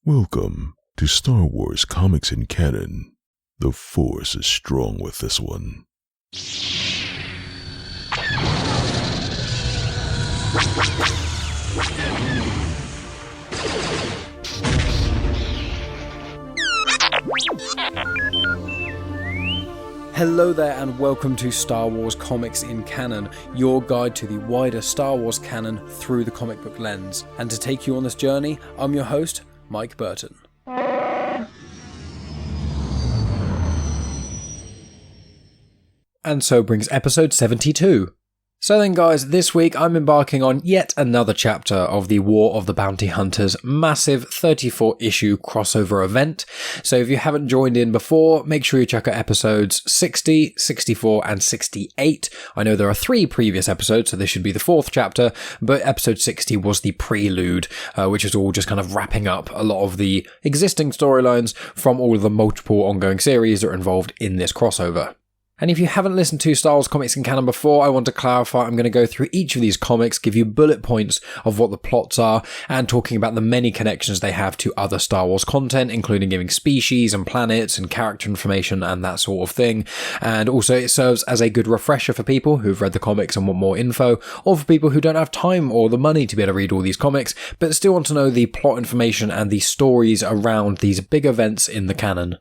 Welcome to Star Wars Comics in Canon. The Force is strong with this one. Hello there and welcome to Star Wars Comics in Canon, your guide to the wider Star Wars canon through the comic book lens. And to take you on this journey, I'm your host, Mike Burton. And so brings episode 72. So then guys, this week I'm embarking on yet another chapter of the War of the Bounty Hunters massive 34-issue crossover event. So if you haven't joined in before, make sure you check out episodes 60, 64 and 68. I know there are 3 previous episodes, so this should be the 4th chapter, but episode 60 was the prelude, which is all just kind of wrapping up a lot of the existing storylines from all of the multiple ongoing series that are involved in this crossover. And if you haven't listened to Star Wars Comics in Canon before, I want to clarify I'm going to go through each of these comics, give you bullet points of what the plots are, and talking about the many connections they have to other Star Wars content, including giving species and planets and character information and that sort of thing. And also it serves as a good refresher for people who've read the comics and want more info, or for people who don't have time or the money to be able to read all these comics, but still want to know the plot information and the stories around these big events in the canon.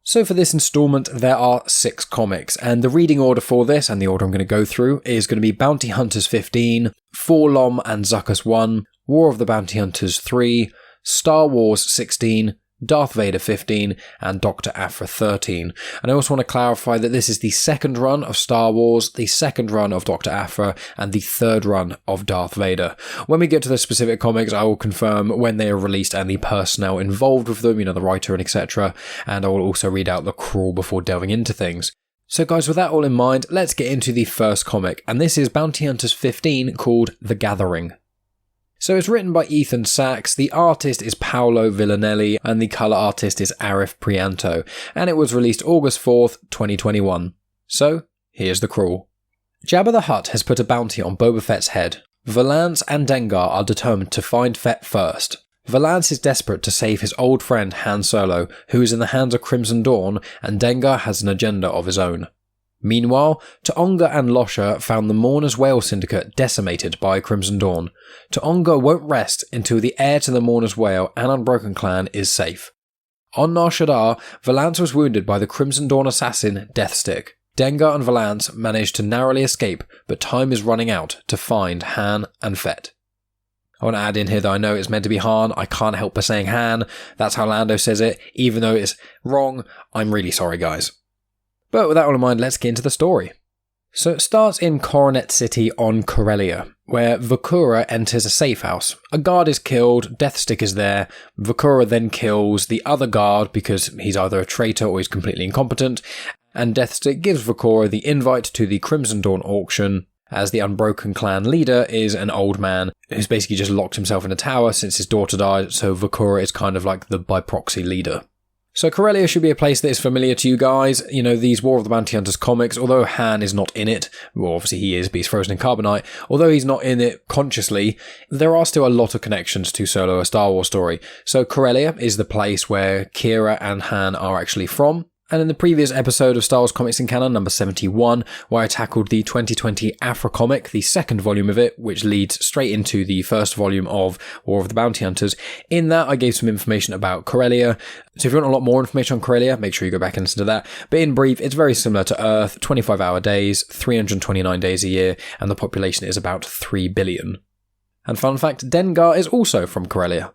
So for this installment, there are 6 comics, and the reading order for this, and the order I'm going to go through, is going to be Bounty Hunters 15, For LOM and Zuckuss 1, War of the Bounty Hunters 3, Star Wars 16, Darth Vader 15, and Doctor Aphra 13. And I also want to clarify that this is the 2nd run of Star Wars, the 2nd run of Doctor Aphra, and the 3rd run of Darth Vader. When we get to the specific comics, I will confirm when they are released and the personnel involved with them, the writer and etc. And I will also read out the crawl before delving into things. So guys, with that all in mind, let's get into the first comic, and this is Bounty Hunters 15 called The Gathering. So it's written by Ethan Sachs, the artist is Paolo Villanelli, and the colour artist is Arif Prianto, and it was released August 4th, 2021. So, here's the crawl. Jabba the Hutt has put a bounty on Boba Fett's head. Valance and Dengar are determined to find Fett first. Valance is desperate to save his old friend Han Solo, who is in the hands of Crimson Dawn, and Dengar has an agenda of his own. Meanwhile, T'Onga and Losha found the Mourner's Whale Syndicate decimated by Crimson Dawn. T'Onga won't rest until the heir to the Mourner's Whale and Unbroken Clan is safe. On Nar Shaddaa, Valance was wounded by the Crimson Dawn assassin Deathstick. Dengar and Valance managed to narrowly escape, but time is running out to find Han and Fett. I want to add in here that I know it's meant to be Han, I can't help but saying Han, that's how Lando says it, even though it's wrong, I'm really sorry guys. But with that all in mind, let's get into the story. So it starts in Coronet City on Corellia, where Vakura enters a safe house. A guard is killed, Deathstick is there, Vakura then kills the other guard because he's either a traitor or he's completely incompetent, and Deathstick gives Vakura the invite to the Crimson Dawn auction, as the Unbroken Clan leader is an old man who's basically just locked himself in a tower since his daughter died, so Vakura is kind of like the by proxy leader. So Corellia should be a place that is familiar to you guys. These War of the Bounty Hunters comics, although Han is not in it, well obviously he is, but he's frozen in carbonite, although he's not in it consciously, there are still a lot of connections to Solo, a Star Wars story. So Corellia is the place where Qi'ra and Han are actually from. And in the previous episode of Star Wars Comics in Canon, number 71, where I tackled the 2020 Aphra comic, the 2nd volume of it, which leads straight into the 1st volume of War of the Bounty Hunters, in that I gave some information about Corellia. So if you want a lot more information on Corellia, make sure you go back and listen to that. But in brief, it's very similar to Earth, 25-hour days, 329 days a year, and the population is about 3 billion. And fun fact, Dengar is also from Corellia.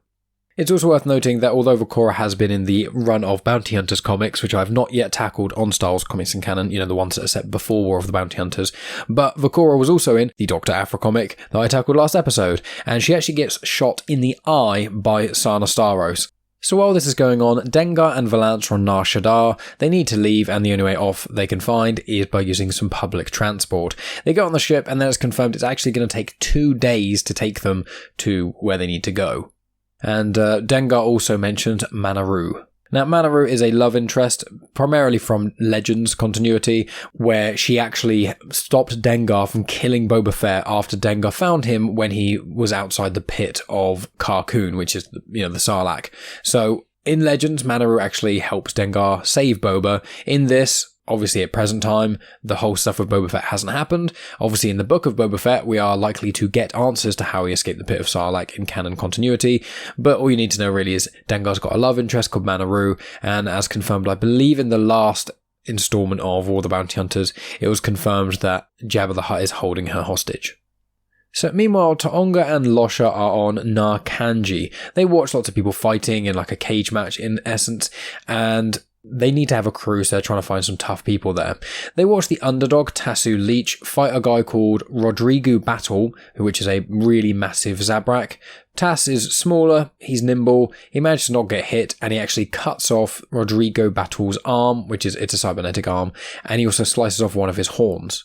It's also worth noting that although Vakura has been in the run of Bounty Hunters comics, which I've not yet tackled on Star Wars Comics in Canon, the ones that are set before War of the Bounty Hunters, but Vakura was also in the Doctor Aphra comic that I tackled last episode, and she actually gets shot in the eye by Sana Starros. So while this is going on, Dengar and Valance are on Nar Shaddaa. They need to leave, and the only way off they can find is by using some public transport. They get on the ship, and then it's confirmed it's actually going to take 2 days to take them to where they need to go. And Dengar also mentioned Manaru. Now, Manaru is a love interest, primarily from Legends continuity, where she actually stopped Dengar from killing Boba Fett after Dengar found him when he was outside the pit of Carcoon, which is, the Sarlacc. So, in Legends, Manaru actually helps Dengar save Boba. In this, obviously at present time, the whole stuff with Boba Fett hasn't happened. Obviously in the book of Boba Fett, we are likely to get answers to how he escaped the pit of Sarlacc in canon continuity, but all you need to know really is Dengar's got a love interest called Manaru, and as confirmed, I believe in the last installment of All the Bounty Hunters, it was confirmed that Jabba the Hutt is holding her hostage. So meanwhile, Taonga and Losha are on Narkanji. They watch lots of people fighting in like a cage match in essence, and they need to have a crew, so they're trying to find some tough people there. They watch the underdog, Tasu Leech, fight a guy called Rodrigo Battle, which is a really massive Zabrak. Tas is smaller, he's nimble, he manages to not get hit, and he actually cuts off Rodrigo Battle's arm, it's a cybernetic arm, and he also slices off one of his horns.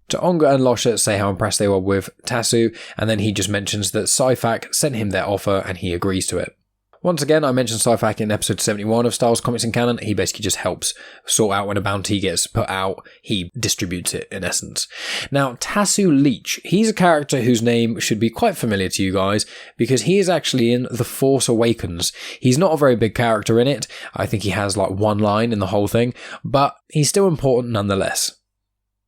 Taonga and Losha say how impressed they were with Tasu, and then he just mentions that Syphac sent him their offer, and he agrees to it. Once again, I mentioned Syphac in episode 71 of Star Wars Comics and Canon. He basically just helps sort out when a bounty gets put out. He distributes it, in essence. Now, Tasu Leech, he's a character whose name should be quite familiar to you guys, because he is actually in The Force Awakens. He's not a very big character in it. I think he has like one line in the whole thing, but he's still important nonetheless.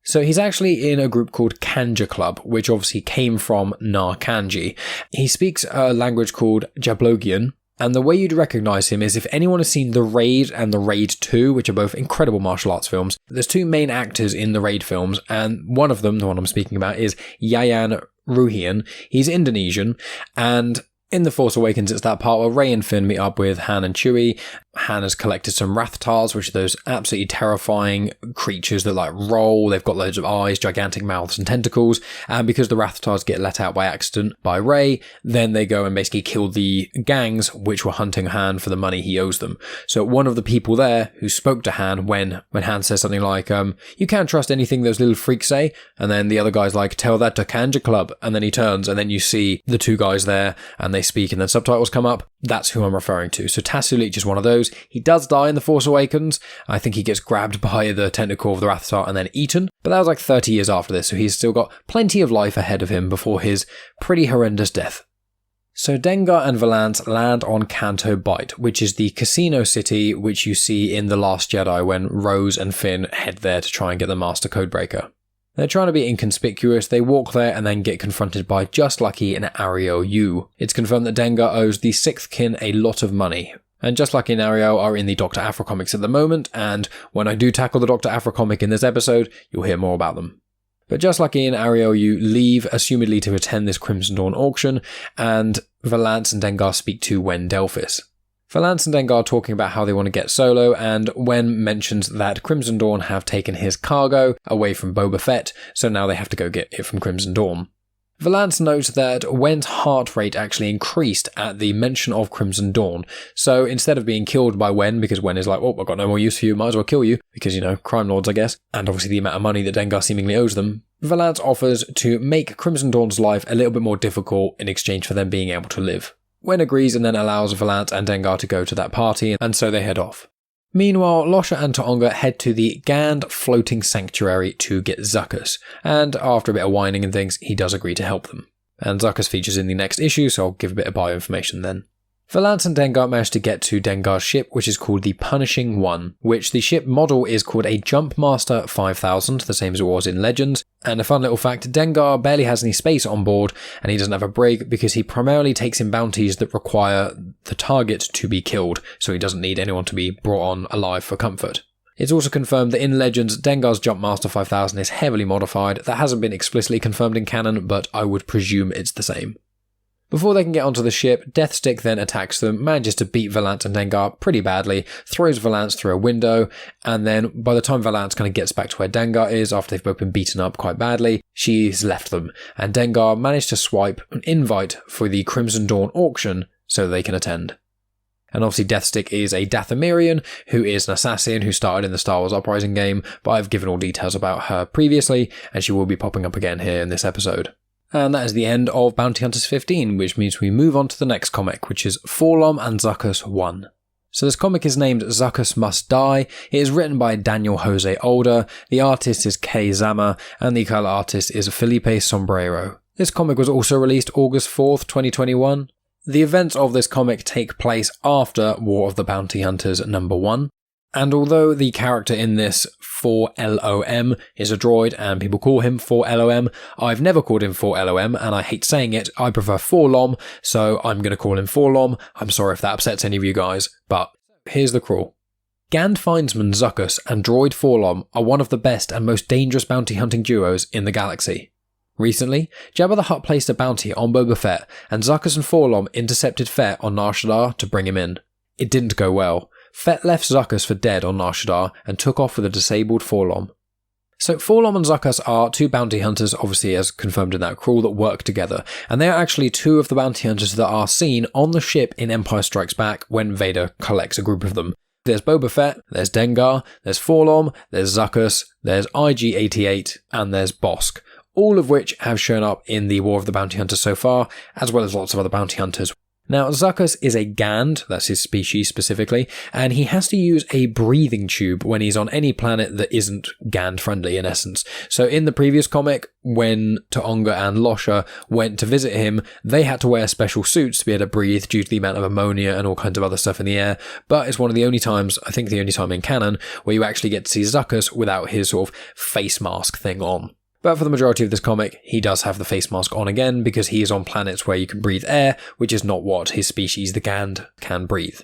So he's actually in a group called Kanja Club, which obviously came from Narkanji. He speaks a language called Jablogian, and the way you'd recognise him is if anyone has seen The Raid and The Raid 2, which are both incredible martial arts films. There's two main actors in the Raid films, and one of them, the one I'm speaking about, is Yayan Ruhian. He's Indonesian, and in The Force Awakens, it's that part where Rey and Finn meet up with Han and Chewie. Han has collected some Rathtars, which are those absolutely terrifying creatures that like roll. They've got loads of eyes, gigantic mouths and tentacles. And because the Rathtars get let out by accident by Rey, then they go and basically kill the gangs which were hunting Han for the money he owes them. So one of the people there who spoke to Han when Han says something like, you can't trust anything those little freaks say. And then the other guy's like, tell that to Kanja Club. And then he turns and then you see the two guys there and they speak and then subtitles come up. That's who I'm referring to. So Tasu Leech is one of those. He does die in The Force Awakens. I think he gets grabbed by the tentacle of the Rathtar and then eaten. But that was like 30 years after this, so he's still got plenty of life ahead of him before his pretty horrendous death. So Dengar and Valance land on Canto Bight, which is the casino city which you see in The Last Jedi when Rose and Finn head there to try and get the Master Codebreaker. They're trying to be inconspicuous, they walk there and then get confronted by Just Lucky and Ariel Yu. It's confirmed that Dengar owes the Sixth Kin a lot of money. And Just Lucky and Ariel are in the Dr. Aphra comics at the moment, and when I do tackle the Dr. Aphra comic in this episode, you'll hear more about them. But Just Lucky and Ariel Yu leave, assumedly to attend this Crimson Dawn auction, and Valance and Dengar speak to Wen Delphis. Valance and Dengar are talking about how they want to get Solo, and Wen mentions that Crimson Dawn have taken his cargo away from Boba Fett, so now they have to go get it from Crimson Dawn. Valance notes that Wen's heart rate actually increased at the mention of Crimson Dawn, so instead of being killed by Wen, because Wen is like, oh, I've got no more use for you, might as well kill you, because, crime lords, I guess, and obviously the amount of money that Dengar seemingly owes them, Valance offers to make Crimson Dawn's life a little bit more difficult in exchange for them being able to live. Wen agrees and then allows Valance and Dengar to go to that party, and so they head off. Meanwhile, Losha and Taonga head to the Gand Floating Sanctuary to get Zuckuss, and after a bit of whining and things, he does agree to help them. And Zuckuss features in the next issue, so I'll give a bit of bio information then. Valance and Dengar manage to get to Dengar's ship, which is called the Punishing One, which the ship model is called a Jumpmaster 5000, the same as it was in Legends. And a fun little fact, Dengar barely has any space on board, and he doesn't have a brig because he primarily takes in bounties that require the target to be killed, so he doesn't need anyone to be brought on alive for comfort. It's also confirmed that in Legends, Dengar's Jumpmaster 5000 is heavily modified. That hasn't been explicitly confirmed in canon, but I would presume it's the same. Before they can get onto the ship, Deathstick then attacks them, manages to beat Valance and Dengar pretty badly, throws Valance through a window, and then by the time Valance kind of gets back to where Dengar is, after they've both been beaten up quite badly, she's left them, and Dengar managed to swipe an invite for the Crimson Dawn auction so they can attend. And obviously Deathstick is a Dathomirian, who is an assassin who started in the Star Wars Uprising game, but I've given all details about her previously, and she will be popping up again here in this episode. And that is the end of Bounty Hunters 15, which means we move on to the next comic, which is 4LOM and Zuckuss 1. So this comic is named Zuckuss Must Die. It is written by Daniel José Older, the artist is Kei Zama, and the colour artist is Felipe Sobreiro. This comic was also released August 4th, 2021. The events of this comic take place after War of the Bounty Hunters #1. And although the character in this 4LOM is a droid and people call him 4LOM, I've never called him 4LOM and I hate saying it. I prefer 4LOM, so I'm going to call him 4LOM. I'm sorry if that upsets any of you guys, but here's the crawl. Gand Findsman Zuckuss and droid 4LOM are one of the best and most dangerous bounty hunting duos in the galaxy. Recently, Jabba the Hutt placed a bounty on Boba Fett and Zuckuss and 4LOM intercepted Fett on Nar Shaddaa to bring him in. It didn't go well. Fett left Zuckuss for dead on Nar Shaddaa and took off with a disabled 4LOM. So 4LOM and Zuckuss are two bounty hunters, obviously as confirmed in that crawl, that work together, and they are actually two of the bounty hunters that are seen on the ship in Empire Strikes Back when Vader collects a group of them. There's Boba Fett, there's Dengar, there's 4LOM, there's Zuckuss, there's IG-88, and there's Bosk, all of which have shown up in the War of the Bounty Hunters so far, as well as lots of other bounty hunters. Now, Zuckuss is a Gand, that's his species specifically, and he has to use a breathing tube when he's on any planet that isn't Gand friendly in essence. So in the previous comic, when T'Onga and Losha went to visit him, they had to wear special suits to be able to breathe due to the amount of ammonia and all kinds of other stuff in the air, but it's one of the only times, I think the only time in canon, where you actually get to see Zuckuss without his sort of face mask thing on. But for the majority of this comic, he does have the face mask on again because he is on planets where you can breathe air, which is not what his species, the Gand, can breathe.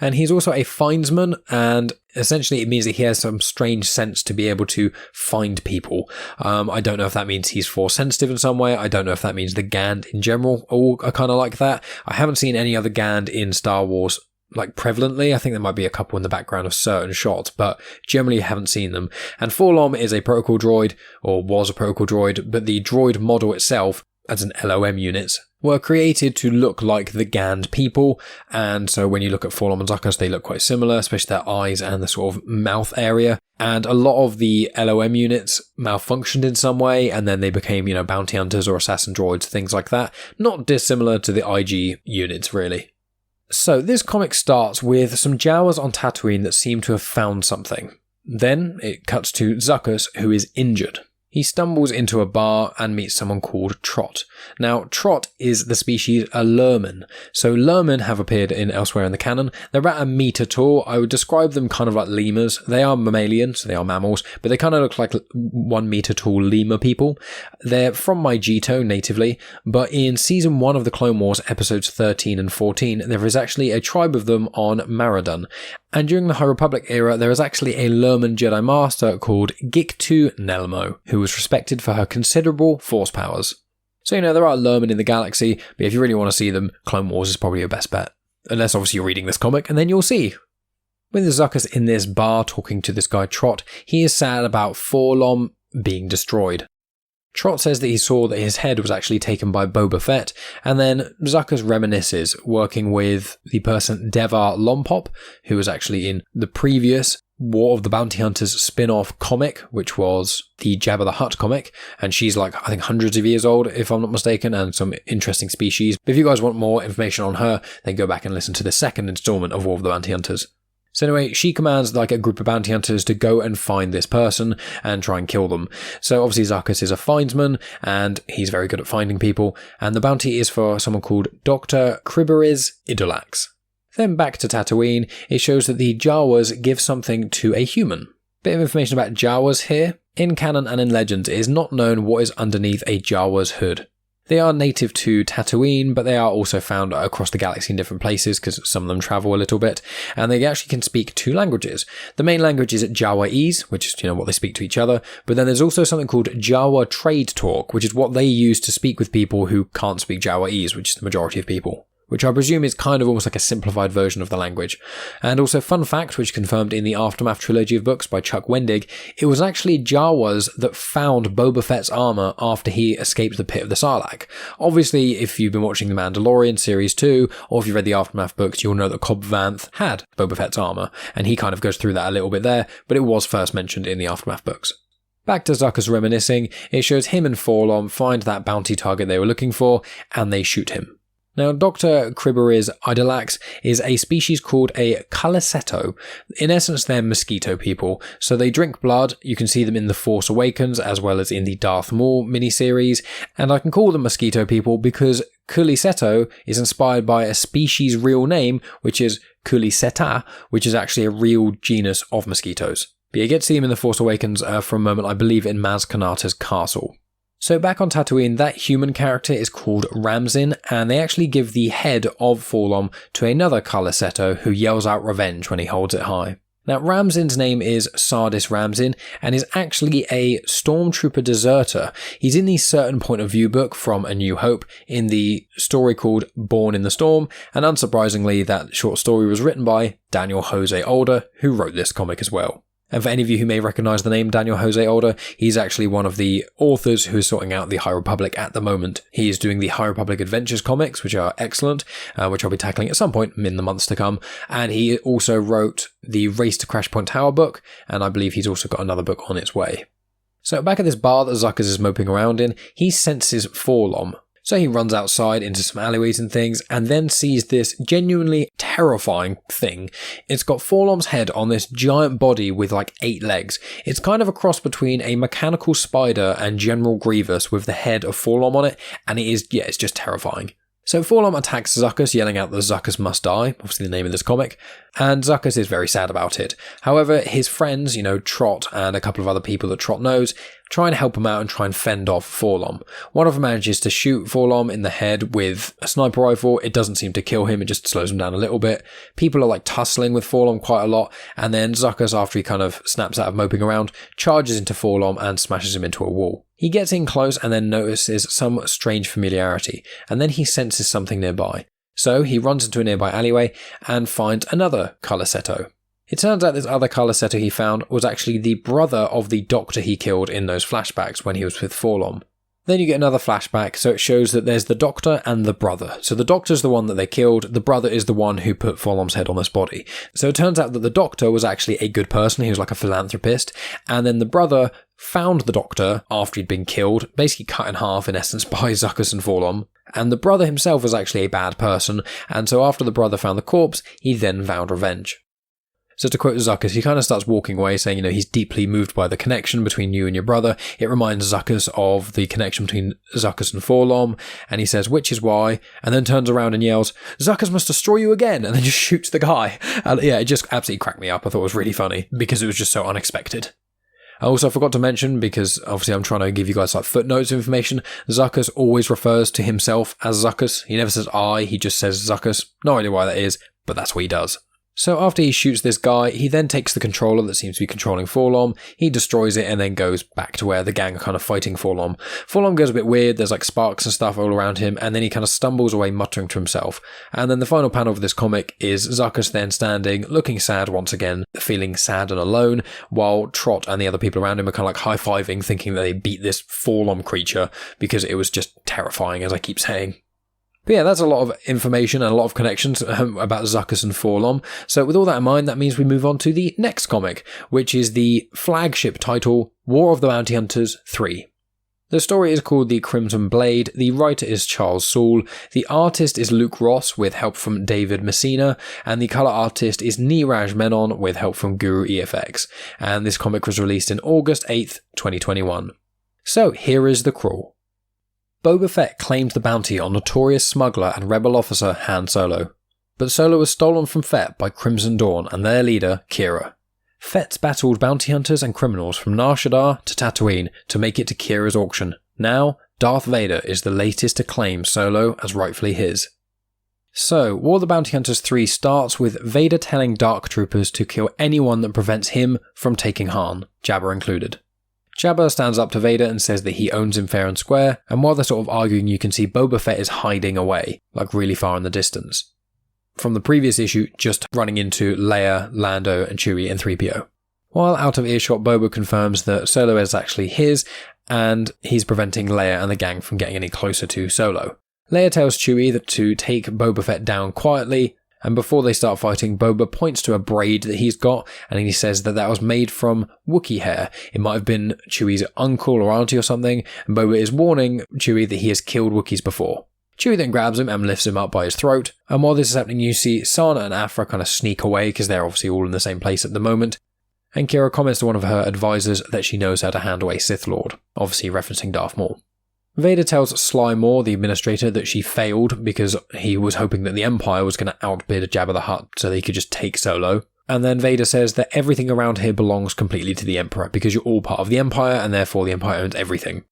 And he's also a findsman, and essentially it means that he has some strange sense to be able to find people. I don't know if that means he's force sensitive in some way. I don't know if that means the Gand in general all are kind of like that. I haven't seen any other Gand in Star Wars like prevalently. I think there might be a couple in the background of certain shots, but generally haven't seen them. And 4LOM is a protocol droid, or was a protocol droid, but the droid model itself, as an LOM units, were created to look like the Gand people, and so when you look at 4LOM and Zuckuss, they look quite similar, especially their eyes and the sort of mouth area. And a lot of the LOM units malfunctioned in some way, and then they became, bounty hunters or assassin droids, things like that. Not dissimilar to the IG units, really. So this comic starts with some Jawas on Tatooine that seem to have found something. Then it cuts to Zuckuss, who is injured. He stumbles into a bar and meets someone called Trott. Now, Trott is the species a lerman. So lermen have appeared elsewhere in the canon. They're at a meter tall. I would describe them kind of like lemurs. They are mammalian, so they are mammals, but they kind of look like 1 meter tall lemur people. They're from Maijito natively, but in season 1 of the Clone Wars, episodes 13 and 14, there is actually a tribe of them on Maradun. And during the High Republic era, there is actually a Lerman Jedi Master called Giktu Nelmo, who was respected for her considerable force powers. So, there are Lerman in the galaxy, but if you really want to see them, Clone Wars is probably your best bet. Unless, obviously, you're reading this comic, and then you'll see. With Zuckuss in this bar talking to this guy Trott, he is sad about 4LOM being destroyed. Trott says that he saw that his head was actually taken by Boba Fett, and then Zuckuss reminisces, working with the person Devar Lompop, who was actually in the previous War of the Bounty Hunters spin-off comic, which was the Jabba the Hutt comic, and she's like, I think hundreds of years old, if I'm not mistaken, and some interesting species. But if you guys want more information on her, then go back and listen to the second installment of War of the Bounty Hunters. So anyway, she commands like a group of bounty hunters to go and find this person and try and kill them. So obviously Zuckuss is a findsman and he's very good at finding people, and the bounty is for someone called Dr. Kriberiz Idolax. Then back to Tatooine, it shows that the Jawas give something to a human. Bit of information about Jawas here. In canon and in legends, it is not known what is underneath a Jawa's hood. They are native to Tatooine, but they are also found across the galaxy in different places because some of them travel a little bit, and they actually can speak 2 languages. The main language is Jawaese, which is what they speak to each other, but then there's also something called Jawa Trade Talk, which is what they use to speak with people who can't speak Jawaese, which is the majority of people, which I presume is kind of almost like a simplified version of the language. And also, fun fact, which confirmed in the Aftermath trilogy of books by Chuck Wendig, it was actually Jawas that found Boba Fett's armor after he escaped the pit of the Sarlacc. Obviously, if you've been watching The Mandalorian Series 2, or if you've read the Aftermath books, you'll know that Cobb Vanth had Boba Fett's armor, and he kind of goes through that a little bit there, but it was first mentioned in the Aftermath books. Back to Zuckuss reminiscing, it shows him and 4LOM find that bounty target they were looking for, and they shoot him. Now, Dr. Kriberi's Idolax is a species called a Caliceto. In essence, they're mosquito people. So they drink blood. You can see them in The Force Awakens as well as in the Darth Maul miniseries. And I can call them mosquito people because Caliceto is inspired by a species' real name, which is Culiceta, which is actually a real genus of mosquitoes. But you get to see them in The Force Awakens for a moment, I believe, in Maz Kanata's castle. So back on Tatooine, that human character is called Ramzin, and they actually give the head of 4-LOM to another Caliceto who yells out revenge when he holds it high. Now, Ramzin's name is Sardis Ramzin, and is actually a stormtrooper deserter. He's in the Certain Point of View book from A New Hope in the story called Born in the Storm, and unsurprisingly, that short story was written by Daniel José Older, who wrote this comic as well. And for any of you who may recognise the name Daniel José Older, he's actually one of the authors who is sorting out the High Republic at the moment. He is doing the High Republic Adventures comics, which are excellent, which I'll be tackling at some point in the months to come. And he also wrote the Race to Crash Point Tower book, and I believe he's also got another book on its way. So back at this bar that Zuckuss is moping around in, he senses 4-LOM. So he runs outside into some alleyways and things, and then sees this genuinely terrifying thing. It's got 4-LOM's head on this giant body with like 8 legs. It's kind of a cross between a mechanical spider and General Grievous with the head of 4-LOM on it, and it's just terrifying. So 4-LOM attacks Zuckuss, yelling out that Zuckuss must die, obviously the name of this comic, and Zuckuss is very sad about it. However, his friends, Trot and a couple of other people that Trot knows, try and help him out and try and fend off 4-LOM. One of them manages to shoot 4-LOM in the head with a sniper rifle. It doesn't seem to kill him, it just slows him down a little bit. People are like tussling with 4-LOM quite a lot, and then Zuckuss, after he kind of snaps out of moping around, charges into 4-LOM and smashes him into a wall. He gets in close and then notices some strange familiarity, and then he senses something nearby. So he runs into a nearby alleyway and finds another Caliceto. It turns out this other Caliceto he found was actually the brother of the doctor he killed in those flashbacks when he was with 4-LOM. Then you get another flashback, so it shows that there's the doctor and the brother. So the doctor's the one that they killed, the brother is the one who put 4-LOM's head on this body. So it turns out that the doctor was actually a good person, he was like a philanthropist, and then the brother found the doctor after he'd been killed, basically cut in half in essence by Zuckuss and 4-LOM, and the brother himself was actually a bad person, and so after the brother found the corpse, he then vowed revenge. So to quote Zuckuss, he kind of starts walking away saying, he's deeply moved by the connection between you and your brother. It reminds Zuckuss of the connection between Zuckuss and 4-LOM, and he says, which is why, and then turns around and yells, Zuckuss must destroy you again, and then just shoots the guy. And it just absolutely cracked me up. I thought it was really funny, because it was just so unexpected. I also forgot to mention, because obviously I'm trying to give you guys like footnotes of information, Zuckuss always refers to himself as Zuckuss. He never says I, he just says Zuckuss. No idea why that is, but that's what he does. So after he shoots this guy, he then takes the controller that seems to be controlling 4-LOM, he destroys it and then goes back to where the gang are kind of fighting 4-LOM. 4-LOM goes a bit weird, there's like sparks and stuff all around him, and then he kind of stumbles away muttering to himself. And then the final panel of this comic is Zuckuss then standing, looking sad once again, feeling sad and alone, while Trot and the other people around him are kind of like high-fiving, thinking that they beat this 4-LOM creature, because it was just terrifying, as I keep saying. But yeah, that's a lot of information and a lot of connections about Zuckuss and 4-LOM. So with all that in mind, that means we move on to the next comic, which is the flagship title, War of the Bounty Hunters 3. The story is called The Crimson Blade, the writer is Charles Soule, the artist is Luke Ross with help from David Messina, and the colour artist is Neeraj Menon with help from Guru EFX. And this comic was released in August 8th, 2021. So here is the crawl. Boba Fett claimed the bounty on notorious smuggler and rebel officer Han Solo. But Solo was stolen from Fett by Crimson Dawn and their leader, Qi'ra. Fett's battled bounty hunters and criminals from Nar Shaddaa to Tatooine to make it to Qi'ra's auction. Now, Darth Vader is the latest to claim Solo as rightfully his. So, War of the Bounty Hunters 3 starts with Vader telling Dark Troopers to kill anyone that prevents him from taking Han, Jabba included. Jabba stands up to Vader and says that he owns him fair and square, and while they're sort of arguing you can see Boba Fett is hiding away, like really far in the distance. From the previous issue, just running into Leia, Lando and Chewie and 3PO. While out of earshot, Boba confirms that Solo is actually his, and he's preventing Leia and the gang from getting any closer to Solo. Leia tells Chewie that to take Boba Fett down quietly, and before they start fighting, Boba points to a braid that he's got, and he says that was made from Wookiee hair. It might have been Chewie's uncle or auntie or something, and Boba is warning Chewie that he has killed Wookiees before. Chewie then grabs him and lifts him up by his throat, and while this is happening you see Sana and Aphra kind of sneak away because they're obviously all in the same place at the moment, and Qi'ra comments to one of her advisors that she knows how to handle a Sith Lord, obviously referencing Darth Maul. Vader tells Sly Moore, the administrator, that she failed because he was hoping that the Empire was going to outbid Jabba the Hutt so they could just take Solo. And then Vader says that everything around here belongs completely to the Emperor because you're all part of the Empire and therefore the Empire owns everything.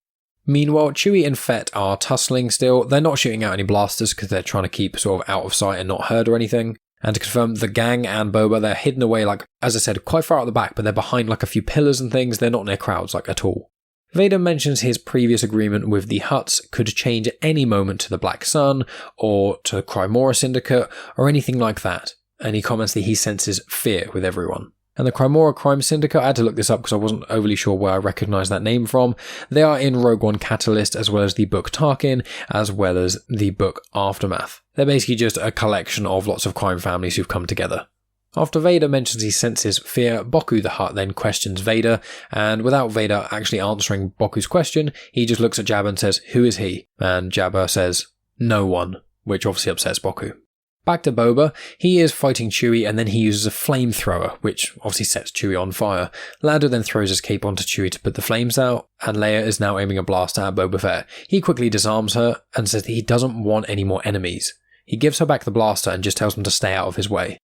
Meanwhile, Chewie and Fett are tussling still. They're not shooting out any blasters because they're trying to keep sort of out of sight and not heard or anything. And to confirm, the gang and Boba, they're hidden away, like, as I said, quite far at the back, but they're behind like a few pillars and things. They're not near crowds, like, at all. Vader mentions his previous agreement with the Hutts could change at any moment to the Black Sun, or to the Qi'ra Syndicate, or anything like that. And he comments that he senses fear with everyone. And the Qi'ra Crime Syndicate, I had to look this up because I wasn't overly sure where I recognised that name from. They are in Rogue One Catalyst, as well as the book Tarkin, as well as the book Aftermath. They're basically just a collection of lots of crime families who've come together. After Vader mentions he senses fear, Boku the Hutt then questions Vader, and without Vader actually answering Boku's question, he just looks at Jabba and says, "Who is he?" And Jabba says, "No one," which obviously upsets Boku. Back to Boba, he is fighting Chewie and then he uses a flamethrower, which obviously sets Chewie on fire. Lando then throws his cape onto Chewie to put the flames out, and Leia is now aiming a blast at Boba Fett. He quickly disarms her and says that he doesn't want any more enemies. He gives her back the blaster and just tells him to stay out of his way.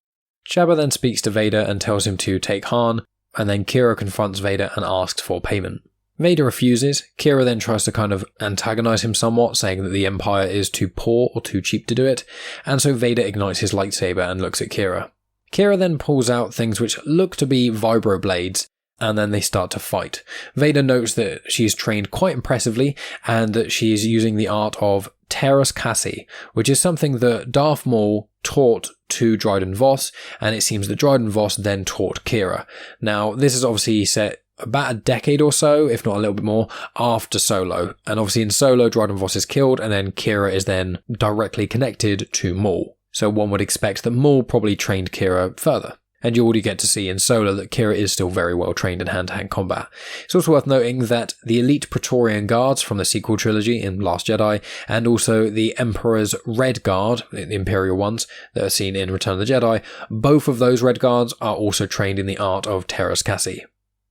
Jabba then speaks to Vader and tells him to take Han, and then Qi'ra confronts Vader and asks for payment. Vader refuses. Qi'ra then tries to kind of antagonize him somewhat, saying that the Empire is too poor or too cheap to do it, and so Vader ignites his lightsaber and looks at Qi'ra. Qi'ra then pulls out things which look to be vibro blades, and then they start to fight. Vader notes that she's trained quite impressively, and that she is using the art of Teras Kasi, which is something that Darth Maul taught to Dryden Voss, and it seems that Dryden Voss then taught Qi'ra. Now, this is obviously set about a decade or so, if not a little bit more, after Solo. And obviously in Solo, Dryden Voss is killed, and then Qi'ra is then directly connected to Maul. So one would expect that Maul probably trained Qi'ra further. And you already get to see in Solo that Qi'ra is still very well trained in hand-to-hand combat. It's also worth noting that the elite Praetorian Guards from the sequel trilogy in Last Jedi, and also the Emperor's Red Guard, the Imperial ones, that are seen in Return of the Jedi, both of those Red Guards are also trained in the art of Teras Kasi.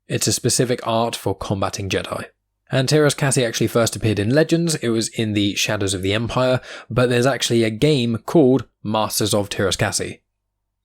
It's a specific art for combating Jedi. And Teras Kasi actually first appeared in Legends. It was in the Shadows of the Empire, but there's actually a game called Masters of Teras Kasi.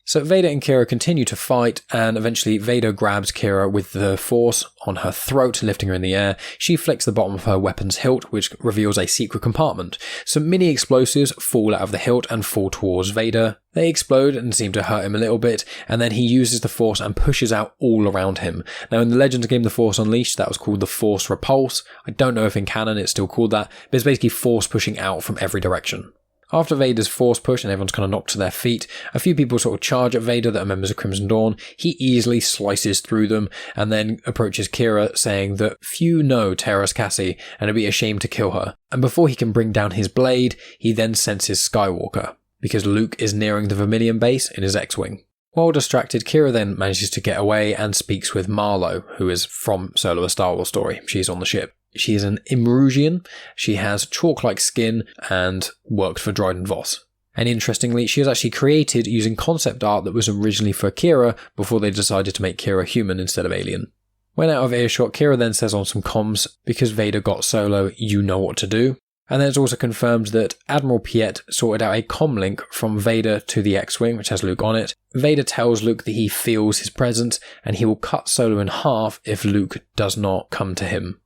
So Vader and Qi'ra continue to fight, and eventually Vader grabs Qi'ra with the Force on her throat, lifting her in the air. She flicks the bottom of her weapon's hilt, which reveals a secret compartment. Some mini explosives fall out of the hilt and fall towards Vader. They explode and seem to hurt him a little bit, and then he uses the Force and pushes out all around him. Now in the Legends game The Force Unleashed, that was called the Force Repulse. I don't know if in canon it's still called that, but it's basically Force pushing out from every direction. After Vader's Force push and everyone's kind of knocked to their feet, a few people sort of charge at Vader that are members of Crimson Dawn. He easily slices through them and then approaches Qi'ra, saying that few know Teras Kasi and it'd be a shame to kill her. And before he can bring down his blade, he then senses Skywalker, because Luke is nearing the Vermilion base in his X-Wing. While distracted, Qi'ra then manages to get away and speaks with Marlo, who is from Solo: A Star Wars Story. She's on the ship. She is an Imrusian, she has chalk-like skin, and worked for Dryden Voss. And interestingly, she was actually created using concept art that was originally for Qi'ra before they decided to make Qi'ra human instead of alien. When out of earshot, Qi'ra then says on some comms, because Vader got Solo, you know what to do. And then it's also confirmed that Admiral Piet sorted out a comlink from Vader to the X-Wing, which has Luke on it. Vader tells Luke that he feels his presence, and he will cut Solo in half if Luke does not come to him.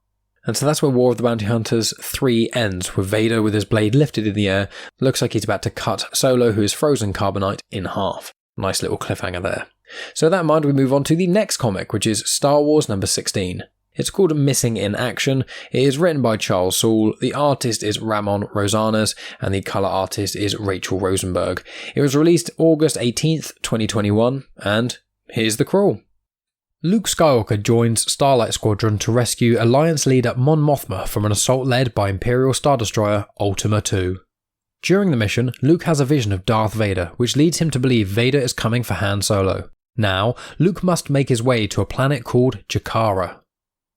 And so that's where War of the Bounty Hunters 3 ends, with Vader with his blade lifted in the air. Looks like he's about to cut Solo, who is frozen carbonite, in half. Nice little cliffhanger there. So with that in mind, we move on to the next comic, which is Star Wars number 16. It's called Missing in Action. It is written by Charles Soule, the artist is Ramon Rosanas, and the colour artist is Rachelle Rosenberg. It was released August 18th, 2021, and here's the crawl. Luke Skywalker joins Starlight Squadron to rescue Alliance leader Mon Mothma from an assault led by Imperial Star Destroyer Ultima II. During the mission, Luke has a vision of Darth Vader, which leads him to believe Vader is coming for Han Solo. Now, Luke must make his way to a planet called Qi'ra.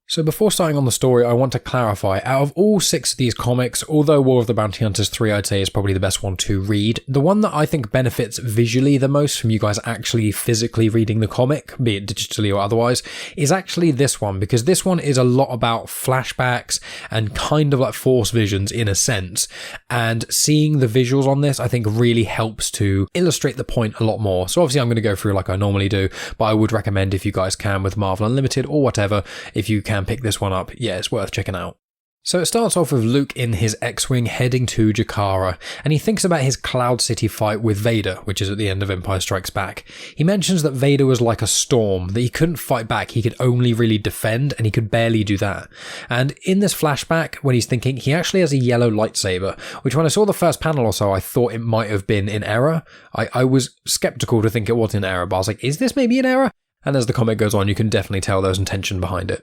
So before starting on the story, I want to clarify, out of all 6 of these comics, although War of the Bounty Hunters 3 I'd say is probably the best one to read, the one that I think benefits visually the most from you guys actually physically reading the comic, be it digitally or otherwise, is actually this one, because this one is a lot about flashbacks and kind of like force visions in a sense, and seeing the visuals on this I think really helps to illustrate the point a lot more. So obviously I'm going to go through like I normally do, but I would recommend if you guys can with Marvel Unlimited or whatever, if you can pick this one up, yeah, it's worth checking out. So it starts off with Luke in his X-Wing heading to Qi'ra, and he thinks about his Cloud City fight with Vader, which is at the end of Empire Strikes Back. He mentions that Vader was like a storm, that he couldn't fight back, he could only really defend, and he could barely do that. And in this flashback, when he's thinking, he actually has a yellow lightsaber, which when I saw the first panel or so, I thought it might have been in error. I was skeptical to think it was in error, but I was like, is this maybe in error? And as the comic goes on, you can definitely tell there's intention behind it.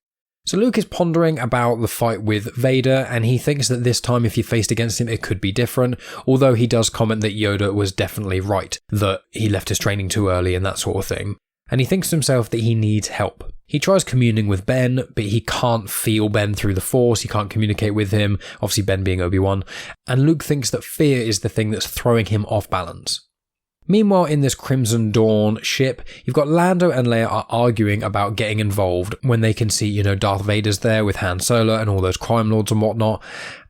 So Luke is pondering about the fight with Vader, and he thinks that this time if he faced against him it could be different, although he does comment that Yoda was definitely right, that he left his training too early and that sort of thing. And he thinks to himself that he needs help. He tries communing with Ben, but he can't feel Ben through the Force, he can't communicate with him, obviously Ben being Obi-Wan, and Luke thinks that fear is the thing that's throwing him off balance. Meanwhile, in this Crimson Dawn ship, you've got Lando and Leia are arguing about getting involved when they can see, Darth Vader's there with Han Solo and all those crime lords and whatnot.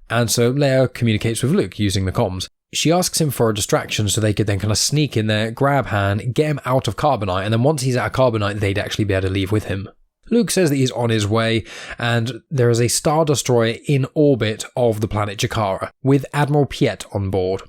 And so Leia communicates with Luke using the comms. She asks him for a distraction so they could then kind of sneak in there, grab Han, get him out of Carbonite, and then once he's out of Carbonite, they'd actually be able to leave with him. Luke says that he's on his way, and there is a Star Destroyer in orbit of the planet Qi'ra, with Admiral Piet on board.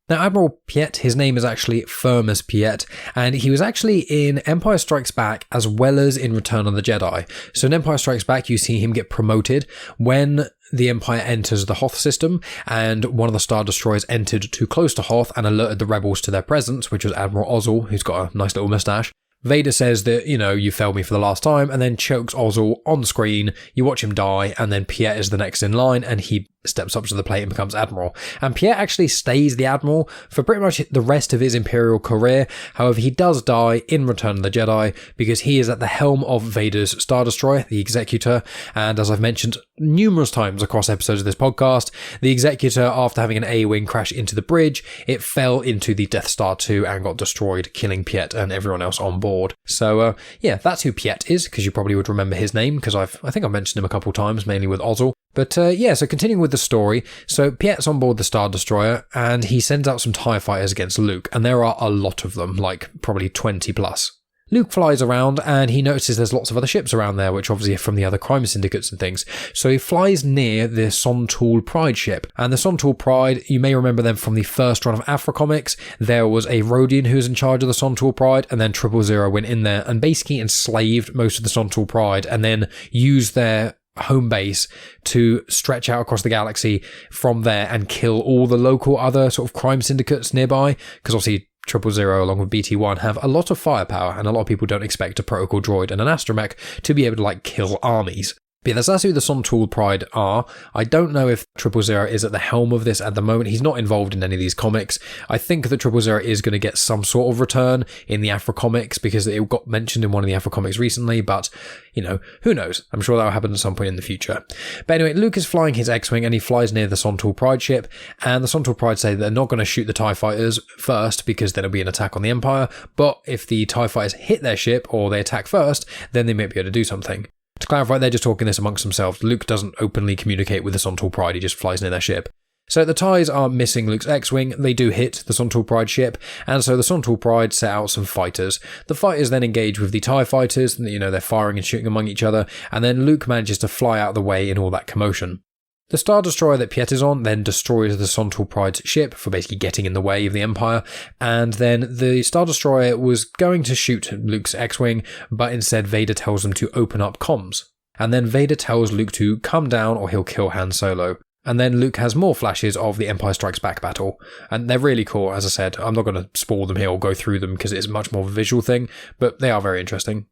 Now, Admiral Piet, his name is actually Firmus Piet, and he was actually in Empire Strikes Back as well as in Return of the Jedi. So in Empire Strikes Back, you see him get promoted when the Empire enters the Hoth system, and one of the Star Destroyers entered too close to Hoth and alerted the rebels to their presence, which was Admiral Ozzel, who's got a nice little moustache. Vader says that, you failed me for the last time, and then chokes Ozzel on screen. You watch him die, and then Piet is the next in line, and he steps up to the plate and becomes Admiral. And Piet actually stays the Admiral for pretty much the rest of his Imperial career. However, he does die in Return of the Jedi because he is at the helm of Vader's Star Destroyer, the Executor. And as I've mentioned numerous times across episodes of this podcast, the Executor, after having an A-Wing crash into the bridge, it fell into the Death Star 2 and got destroyed, killing Piet and everyone else on board. So, yeah, that's who Piet is, because you probably would remember his name, because I think I've mentioned him a couple times, mainly with Ozzel. But yeah, so continuing with the story, so Piet's on board the Star Destroyer, and he sends out some TIE fighters against Luke, and there are a lot of them, like probably 20 plus. Luke flies around, and he notices there's lots of other ships around there, which obviously are from the other crime syndicates and things. So he flies near the Sontul Pride ship, and the Sontul Pride, you may remember them from the first run of Aphra comics. There was a Rodian who was in charge of the Sontul Pride, and then 000 went in there and basically enslaved most of the Sontul Pride, and then used their home base to stretch out across the galaxy from there and kill all the local other sort of crime syndicates nearby, because obviously 000 along with BT-1 have a lot of firepower, and a lot of people don't expect a protocol droid and an astromech to be able to kill armies. But that's who the Sontul Pride are. I don't know if 000 is at the helm of this at the moment. He's not involved in any of these comics. I think that 000 is going to get some sort of return in the Aphra comics, because it got mentioned in one of the Aphra comics recently, but, who knows? I'm sure that will happen at some point in the future. But anyway, Luke is flying his X-Wing, and he flies near the Sontul Pride ship, and the Sontul Pride say that they're not going to shoot the TIE fighters first, because then it'll be an attack on the Empire, but if the TIE fighters hit their ship, or they attack first, then they might be able to do something. To clarify, they're just talking this amongst themselves. Luke doesn't openly communicate with the Sontul Pride, he just flies near their ship. So the TIEs are missing Luke's X-Wing, they do hit the Sontul Pride ship, and so the Sontul Pride set out some fighters. The fighters then engage with the TIE fighters, they're firing and shooting among each other, and then Luke manages to fly out of the way in all that commotion. The Star Destroyer that Piet is on then destroys the Sontul Pride's ship for basically getting in the way of the Empire, and then the Star Destroyer was going to shoot Luke's X-Wing, but instead Vader tells them to open up comms. And then Vader tells Luke to come down or he'll kill Han Solo. And then Luke has more flashes of the Empire Strikes Back battle, and they're really cool. As I said, I'm not going to spoil them here or go through them because it's much more of a visual thing, but they are very interesting.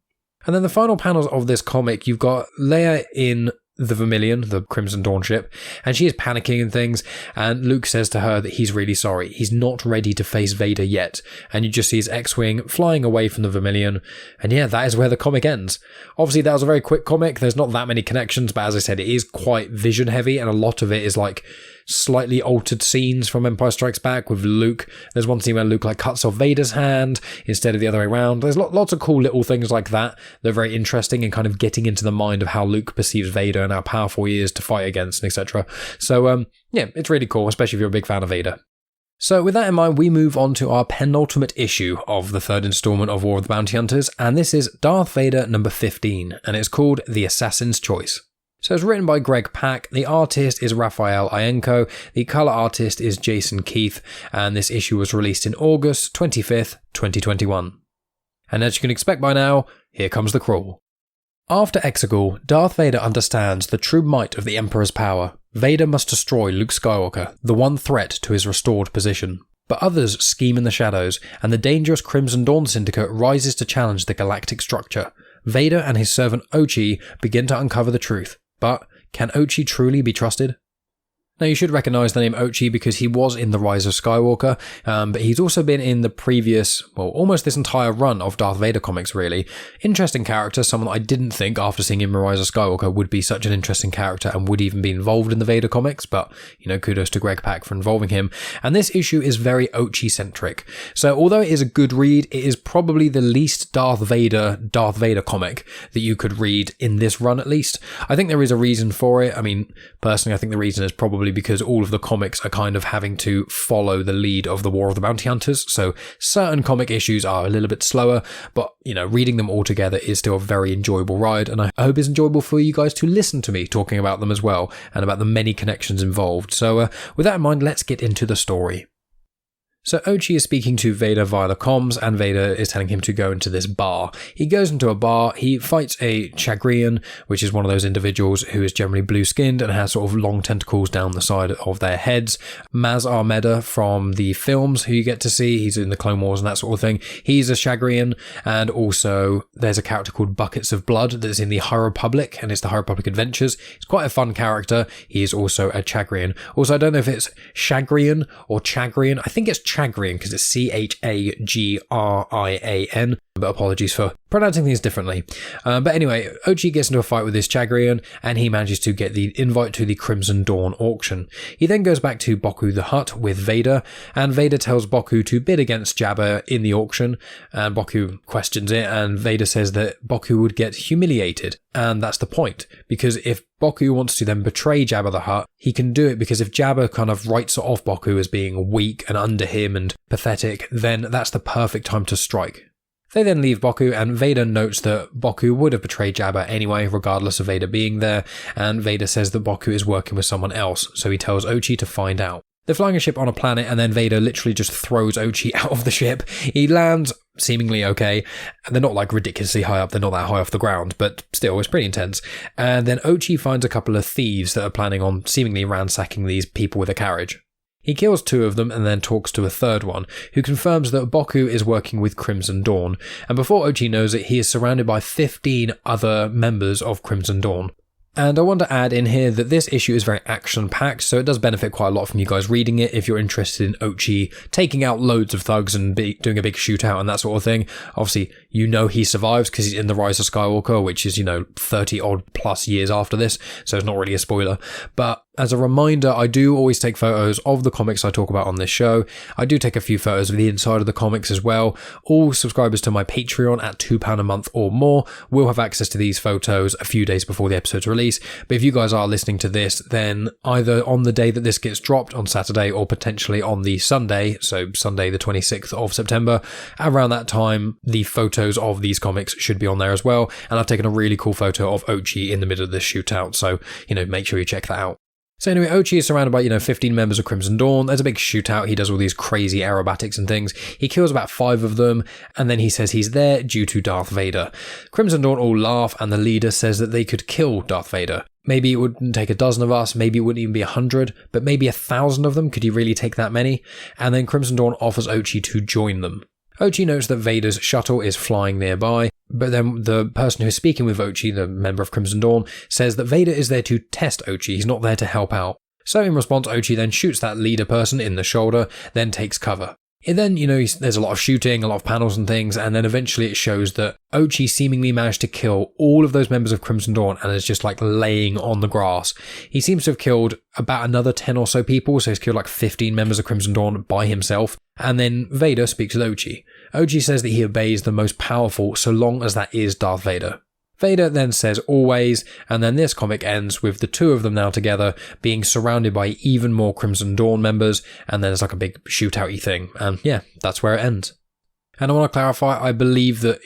And then the final panels of this comic, you've got Leia in the Vermilion, the Crimson Dawn ship, and she is panicking and things, and Luke says to her that he's really sorry. He's not ready to face Vader yet, and you just see his X-Wing flying away from the Vermilion, and yeah, that is where the comic ends. Obviously, that was a very quick comic, there's not that many connections, but as I said, it is quite vision heavy, and a lot of it is like slightly altered scenes from Empire Strikes Back with Luke. There's one scene where Luke like cuts off Vader's hand instead of the other way around. There's lots of cool little things like that. They're very interesting and kind of getting into the mind of how Luke perceives Vader and how powerful he is to fight against, etc. So yeah, it's really cool, especially if you're a big fan of Vader. So with that in mind, we move on to our penultimate issue of the third installment of War of the Bounty Hunters, and this is Darth Vader number 15, and it's called The Assassin's Choice. So it's written by Greg Pak, the artist is Raffaele Ienco, the colour artist is Jason Keith, and this issue was released in August 25th, 2021. And as you can expect by now, here comes the crawl. After Exegol, Darth Vader understands the true might of the Emperor's power. Vader must destroy Luke Skywalker, the one threat to his restored position. But others scheme in the shadows, and the dangerous Crimson Dawn Syndicate rises to challenge the galactic structure. Vader and his servant Ochi begin to uncover the truth. But can Ochi truly be trusted? Now you should recognise the name Ochi because he was in The Rise of Skywalker, but he's also been in the previous, well, almost this entire run of Darth Vader comics really. Interesting character, someone that I didn't think after seeing him in Rise of Skywalker would be such an interesting character and would even be involved in the Vader comics, but, you know, kudos to Greg Pak for involving him. And this issue is very Ochi-centric. So although it is a good read, it is probably the least Darth Vader comic that you could read in this run at least. I think there is a reason for it. I mean, personally, I think the reason is probably because all of the comics are kind of having to follow the lead of the War of the Bounty Hunters, so certain comic issues are a little bit slower, but, you know, reading them all together is still a very enjoyable ride, and I hope it's enjoyable for you guys to listen to me talking about them as well, and about the many connections involved. So with that in mind, let's get into the story. So Ochi is speaking to Vader via the comms, and Vader is telling him to go into this bar. He goes into a bar, he fights a Chagrian, which is one of those individuals who is generally blue-skinned and has sort of long tentacles down the side of their heads. Maz Armeda from the films, who you get to see, he's in the Clone Wars and that sort of thing. He's a Chagrian, and also there's a character called Buckets of Blood that's in the High Republic, and it's the High Republic Adventures. It's quite a fun character. He is also a Chagrian. Also, I don't know if it's Chagrian or Chagrian. I think it's Chagrian because it's Chagrian, but apologies for pronouncing things differently. But anyway, Ochi gets into a fight with this Chagrian, and he manages to get the invite to the Crimson Dawn auction. He then goes back to Baku the Hutt with Vader, and Vader tells Baku to bid against Jabba in the auction, and Baku questions it, and Vader says that Baku would get humiliated, and that's the point, because if Baku wants to then betray Jabba the Hutt, he can do it because if Jabba kind of writes off Baku as being weak and under him and pathetic, then that's the perfect time to strike. They then leave Baku, and Vader notes that Baku would have betrayed Jabba anyway, regardless of Vader being there, and Vader says that Baku is working with someone else, so he tells Ochi to find out. They're flying a ship on a planet, and then Vader literally just throws Ochi out of the ship. He lands seemingly okay, and they're not like ridiculously high up, they're not that high off the ground, but still, it's pretty intense. And then Ochi finds a couple of thieves that are planning on seemingly ransacking these people with a carriage. He kills two of them and then talks to a third one, who confirms that Baku is working with Crimson Dawn, and before Ochi knows it, he is surrounded by 15 other members of Crimson Dawn. And I want to add in here that this issue is very action-packed, so it does benefit quite a lot from you guys reading it if you're interested in Ochi taking out loads of thugs and doing a big shootout and that sort of thing. Obviously, you know he survives because he's in The Rise of Skywalker, which is, 30-odd plus years after this, so it's not really a spoiler. But as a reminder, I do always take photos of the comics I talk about on this show. I do take a few photos of the inside of the comics as well. All subscribers to my Patreon at £2 a month or more will have access to these photos a few days before the episode's release. But if you guys are listening to this, then either on the day that this gets dropped on Saturday or potentially on the Sunday, so Sunday the 26th of September, around that time, the photos of these comics should be on there as well. And I've taken a really cool photo of Ochi in the middle of this shootout, so, make sure you check that out. So anyway, Ochi is surrounded by, 15 members of Crimson Dawn. There's a big shootout. He does all these crazy aerobatics and things. He kills about 5 of them, and then he says he's there due to Darth Vader. Crimson Dawn all laugh, and the leader says that they could kill Darth Vader. Maybe it wouldn't take a dozen of us, maybe it wouldn't even be 100, but maybe 1,000 of them. Could he really take that many? And then Crimson Dawn offers Ochi to join them. Ochi notes that Vader's shuttle is flying nearby. But then the person who's speaking with Ochi, the member of Crimson Dawn, says that Vader is there to test Ochi, he's not there to help out. So in response, Ochi then shoots that leader person in the shoulder, then takes cover. And then, there's a lot of shooting, a lot of panels and things, and then eventually it shows that Ochi seemingly managed to kill all of those members of Crimson Dawn and is just laying on the grass. He seems to have killed about another 10 or so people, so he's killed 15 members of Crimson Dawn by himself. And then Vader speaks with Ochi. Ochi says that he obeys the most powerful so long as that is Darth Vader. Vader then says always, and then this comic ends with the two of them now together being surrounded by even more Crimson Dawn members, and then it's a big shootout-y thing, and yeah, that's where it ends. And I want to clarify, I believe that,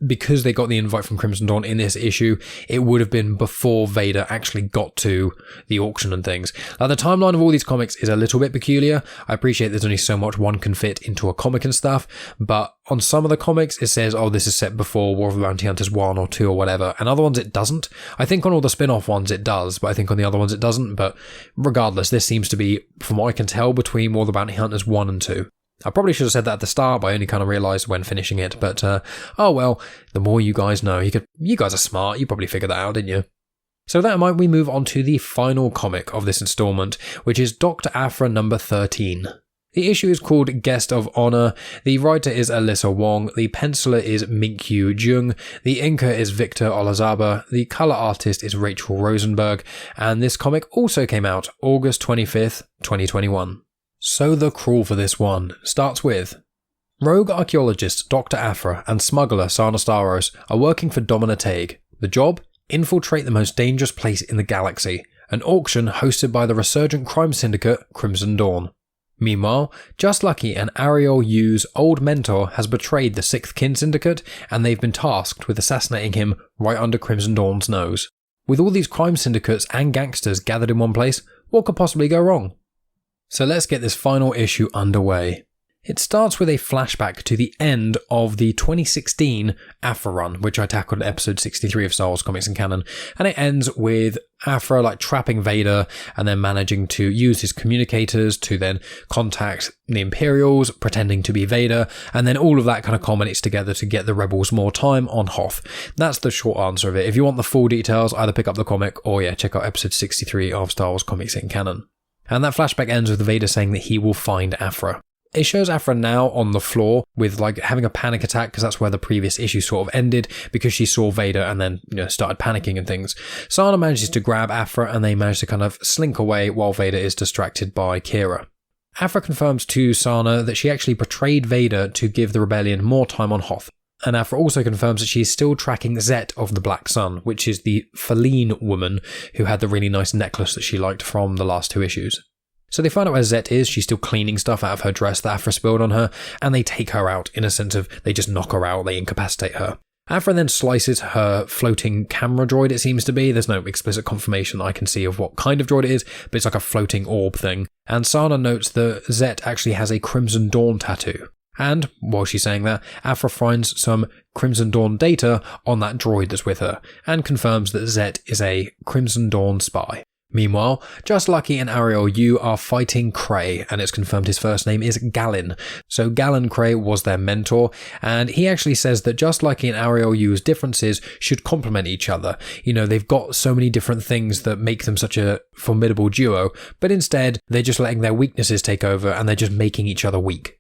because they got the invite from Crimson Dawn in this issue, it would have been before Vader actually got to the auction and things. Now, the timeline of all these comics is a little bit peculiar. I appreciate there's only so much one can fit into a comic and stuff, but on some of the comics, it says, this is set before War of the Bounty Hunters 1 or 2 or whatever, and other ones it doesn't. I think on all the spin-off ones it does, but I think on the other ones it doesn't, but regardless, this seems to be, from what I can tell, between War of the Bounty Hunters 1 and 2. I probably should have said that at the start, but I only kind of realised when finishing it. But, the more you guys know. You guys are smart, you probably figured that out, didn't you? So with that in mind, we move on to the final comic of this instalment, which is Dr. Aphra number 13. The issue is called Guest of Honor. The writer is Alyssa Wong. The penciler is Minkyu Jung. The inker is Victor Olazaba. The colour artist is Rachelle Rosenberg. And this comic also came out August 25th, 2021. So the crawl for this one starts with: rogue archaeologist Dr. Aphra and smuggler Sana Starros are working for Domina Teig. The job? Infiltrate the most dangerous place in the galaxy, an auction hosted by the resurgent crime syndicate Crimson Dawn. Meanwhile, Just Lucky and Ariel Yu's old mentor has betrayed the Sixth Kin Syndicate, and they've been tasked with assassinating him right under Crimson Dawn's nose. With all these crime syndicates and gangsters gathered in one place, what could possibly go wrong? So let's get this final issue underway. It starts with a flashback to the end of the 2016 Aphra run, which I tackled in episode 63 of Star Wars Comics and Canon, and it ends with Aphra trapping Vader and then managing to use his communicators to then contact the Imperials, pretending to be Vader, and then all of that kind of culminates together to get the Rebels more time on Hoth. That's the short answer of it. If you want the full details, either pick up the comic or check out episode 63 of Star Wars Comics and Canon. And that flashback ends with Vader saying that he will find Aphra. It shows Aphra now on the floor with having a panic attack, because that's where the previous issue sort of ended, because she saw Vader and then started panicking and things. Sana manages to grab Aphra and they manage to kind of slink away while Vader is distracted by Qi'ra. Aphra confirms to Sana that she actually betrayed Vader to give the rebellion more time on Hoth. And Aphra also confirms that she is still tracking Zet of the Black Sun, which is the Feline woman who had the really nice necklace that she liked from the last 2 issues. So they find out where Zet is. She's still cleaning stuff out of her dress that Aphra spilled on her, and they take her out in a sense of they just knock her out, they incapacitate her. Aphra then slices her floating camera droid, it seems to be. There's no explicit confirmation I can see of what kind of droid it is, but it's like a floating orb thing. And Sana notes that Zet actually has a Crimson Dawn tattoo. And, while she's saying that, Aphra finds some Crimson Dawn data on that droid that's with her, and confirms that Zet is a Crimson Dawn spy. Meanwhile, Just Lucky and Ariel Yu are fighting Krei, and it's confirmed his first name is Galen. So Galen Krei was their mentor, and he actually says that Just Lucky and Ariel Yu's differences should complement each other. They've got so many different things that make them such a formidable duo, but instead, they're just letting their weaknesses take over, and they're just making each other weak.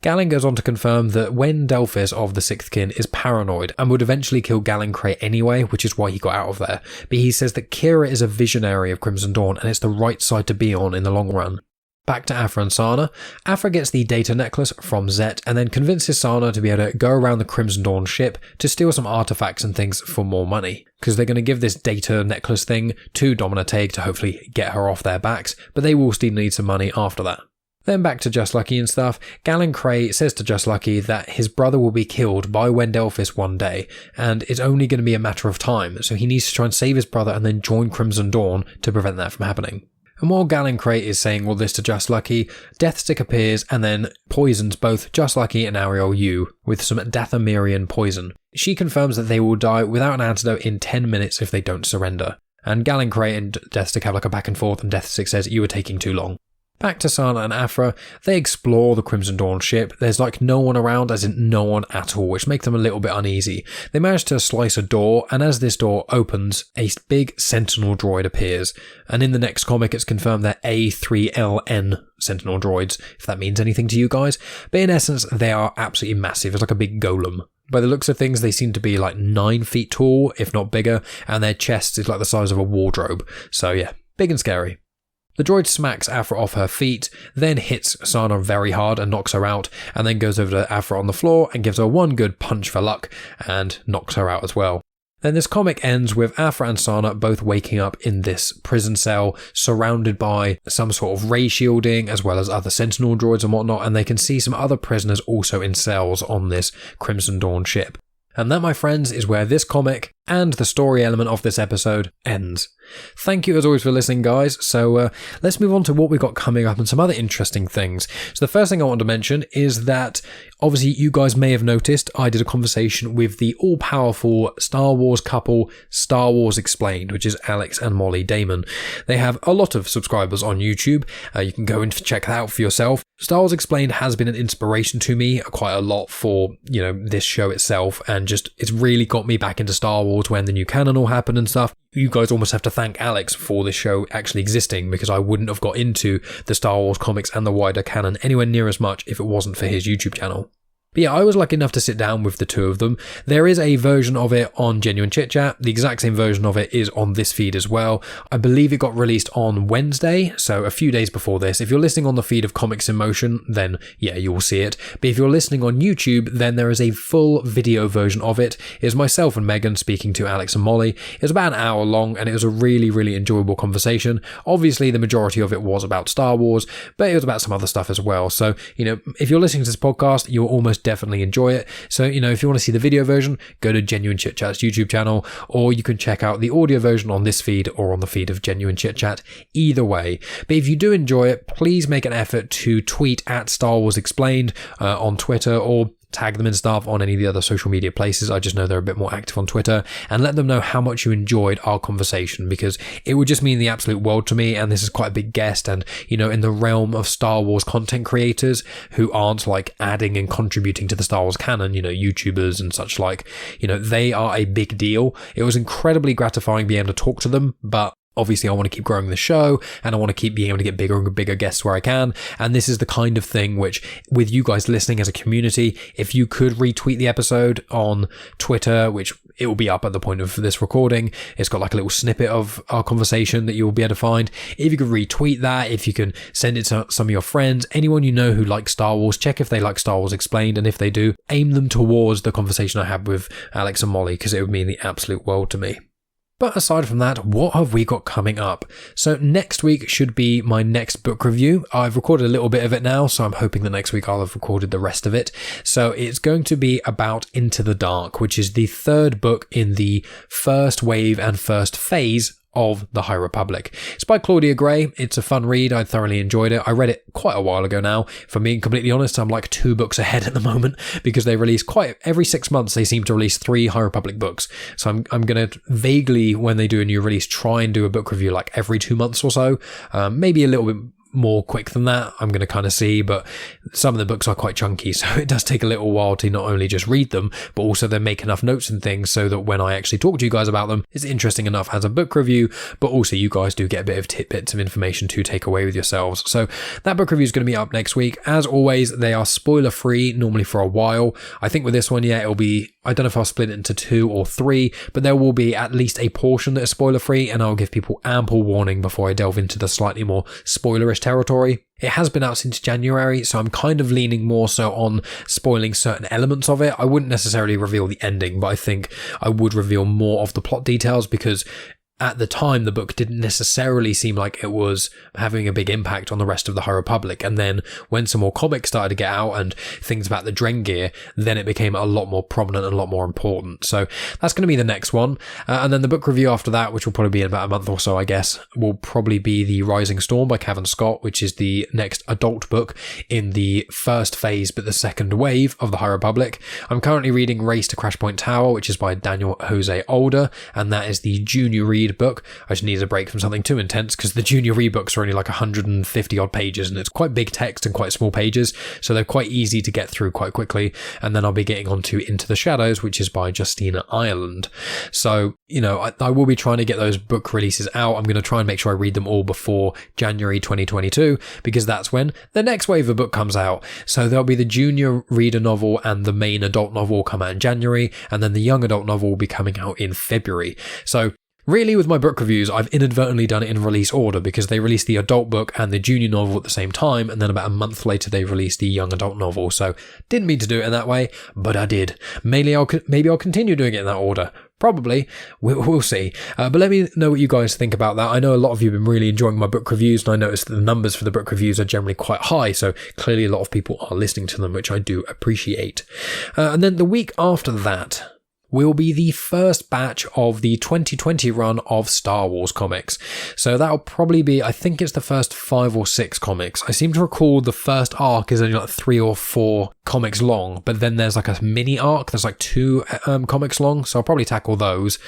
Galen goes on to confirm that Wen Delphis of the Sixth Kin is paranoid and would eventually kill Galen Krei anyway, which is why he got out of there. But he says that Qi'ra is a visionary of Crimson Dawn and it's the right side to be on in the long run. Back to Aphra and Sana. Aphra gets the data necklace from Zet and then convinces Sana to be able to go around the Crimson Dawn ship to steal some artifacts and things for more money. Because they're going to give this data necklace thing to Domina Teig to hopefully get her off their backs, but they will still need some money after that. Then back to Just Lucky and stuff. Galen Krei says to Just Lucky that his brother will be killed by Wen Delphis one day, and it's only going to be a matter of time, so he needs to try and save his brother and then join Crimson Dawn to prevent that from happening. And while Galen Krei is saying all this to Just Lucky, Deathstick appears and then poisons both Just Lucky and Ariel Yu with some Dathomirian poison. She confirms that they will die without an antidote in 10 minutes if they don't surrender. And Galen Krei and Deathstick have a back and forth, and Deathstick says, "You were taking too long." Back to Sana and Aphra, they explore the Crimson Dawn ship. There's like no one around, as in no one at all, which makes them a little bit uneasy. They manage to slice a door, and as this door opens, a big Sentinel droid appears. And in the next comic, it's confirmed they're A3LN Sentinel droids, if that means anything to you guys. But in essence, they are absolutely massive. It's like a big golem. By the looks of things, they seem to be like 9 feet tall, if not bigger, and their chest is like the size of a wardrobe. So yeah, big and scary. The droid smacks Aphra off her feet, then hits Sana very hard and knocks her out, and then goes over to Aphra on the floor and gives her one good punch for luck and knocks her out as well. Then this comic ends with Aphra and Sana both waking up in this prison cell, surrounded by some sort of ray shielding as well as other Sentinel droids and whatnot, and they can see some other prisoners also in cells on this Crimson Dawn ship. And that, my friends, is where this comic and the story element of this episode ends. Thank you as always for listening, guys. So let's move on to what we've got coming up and some other interesting things. So the first thing I want to mention is that obviously you guys may have noticed I did a conversation with the all-powerful Star Wars couple Star Wars Explained, which is Alex and Molly Damon. They have a lot of subscribers on YouTube. You can go and check that out for yourself. Star Wars Explained has been an inspiration to me quite a lot for, this show itself, and just it's really got me back into Star Wars when the new canon all happened and stuff. You guys almost have to thank Alex for this show actually existing, because I wouldn't have got into the Star Wars comics and the wider canon anywhere near as much if it wasn't for his YouTube channel. But yeah, I was lucky enough to sit down with the two of them. There is a version of it on Genuine Chit-Chat. The exact same version of it is on this feed as well. I believe it got released on Wednesday, so a few days before this. If you're listening on the feed of Comics in Motion, then yeah, you will see it. But if you're listening on YouTube, then there is a full video version of it. It's myself and Megan speaking to Alex and Molly. It's about an hour long, and it was a really, really enjoyable conversation. Obviously, the majority of it was about Star Wars, but it was about some other stuff as well. So, if you're listening to this podcast, you'll almost definitely enjoy it. So, if you want to see the video version, go to Genuine Chit-Chat's YouTube channel, or you can check out the audio version on this feed or on the feed of Genuine Chit-Chat. Either way. But if you do enjoy it, please make an effort to tweet at Star Wars Explained on Twitter, or tag them and stuff on any of the other social media places. I just know they're a bit more active on Twitter, and let them know how much you enjoyed our conversation, because it would just mean the absolute world to me. And this is quite a big guest, and in the realm of Star Wars content creators who aren't like adding and contributing to the Star Wars canon, YouTubers and such like, they are a big deal. It was incredibly gratifying being able to talk to them, but obviously, I want to keep growing the show, and I want to keep being able to get bigger and bigger guests where I can. And this is the kind of thing which, with you guys listening as a community, if you could retweet the episode on Twitter, which it will be up at the point of this recording, it's got like a little snippet of our conversation that you will be able to find. If you could retweet that, if you can send it to some of your friends, anyone you know who likes Star Wars, check if they like Star Wars Explained, and if they do, aim them towards the conversation I had with Alex and Molly, because it would mean the absolute world to me. But aside from that, what have we got coming up? So next week should be my next book review. I've recorded a little bit of it now, so I'm hoping that next week I'll have recorded the rest of it. So it's going to be about Into the Dark, which is the third book in the first wave and first phase of the High Republic. It's by Claudia Gray. It's a fun read. I thoroughly enjoyed it. I read it quite a while ago now. For being completely honest, I'm like 2 books ahead at the moment, because they release every 6 months they seem to release 3 High Republic books. So I'm going to vaguely, when they do a new release, try and do a book review like every 2 months or so. Maybe a little bit more quick than that, I'm going to kind of see, but some of the books are quite chunky, so it does take a little while to not only just read them, but also then make enough notes and things so that when I actually talk to you guys about them, it's interesting enough as a book review, but also you guys do get a bit of tidbits of information to take away with yourselves. So that book review is going to be up next week. As always, they are spoiler free normally for a while. I think with this one, it'll be, I don't know if I'll split it into 2 or 3, but there will be at least a portion that is spoiler free, and I'll give people ample warning before I delve into the slightly more spoilerish territory. It has been out since January, so I'm kind of leaning more so on spoiling certain elements of it. I wouldn't necessarily reveal the ending, but I think I would reveal more of the plot details, because at the time, the book didn't necessarily seem like it was having a big impact on the rest of the High Republic. And then when some more comics started to get out and things about the Drengir, then it became a lot more prominent and a lot more important. So that's going to be the next one. And then the book review after that, which will probably be in about a month or so, I guess, will probably be The Rising Storm by Cavan Scott, which is the next adult book in the first phase, but the second wave of the High Republic. I'm currently reading Race to Crashpoint Tower, which is by Daniel José Older, and that is the junior read read book. I just needed a break from something too intense because the junior read books are only like 150 odd pages and it's quite big text and quite small pages, so they're quite easy to get through quite quickly. And then I'll be getting on to Into the Shadows, which is by Justina Ireland. So, I will be trying to get those book releases out. I'm going to try and make sure I read them all before January 2022 because that's when the next wave of book comes out. So there'll be the junior reader novel and the main adult novel will come out in January, and then the young adult novel will be coming out in February. So really, with my book reviews, I've inadvertently done it in release order because they released the adult book and the junior novel at the same time, and then about a month later they released the young adult novel. So didn't mean to do it in that way, but I did. Maybe I'll continue doing it in that order. Probably. We'll see. But let me know what you guys think about that. I know a lot of you have been really enjoying my book reviews, and I noticed that the numbers for the book reviews are generally quite high, so clearly a lot of people are listening to them, which I do appreciate. And then the week after that will be the first batch of the 2020 run of Star Wars comics. So that'll probably be, I think it's the first 5 or 6 comics. I seem to recall the first arc is only like 3 or 4 comics long, but then there's like a mini arc that's like 2 comics long, so I'll probably tackle those.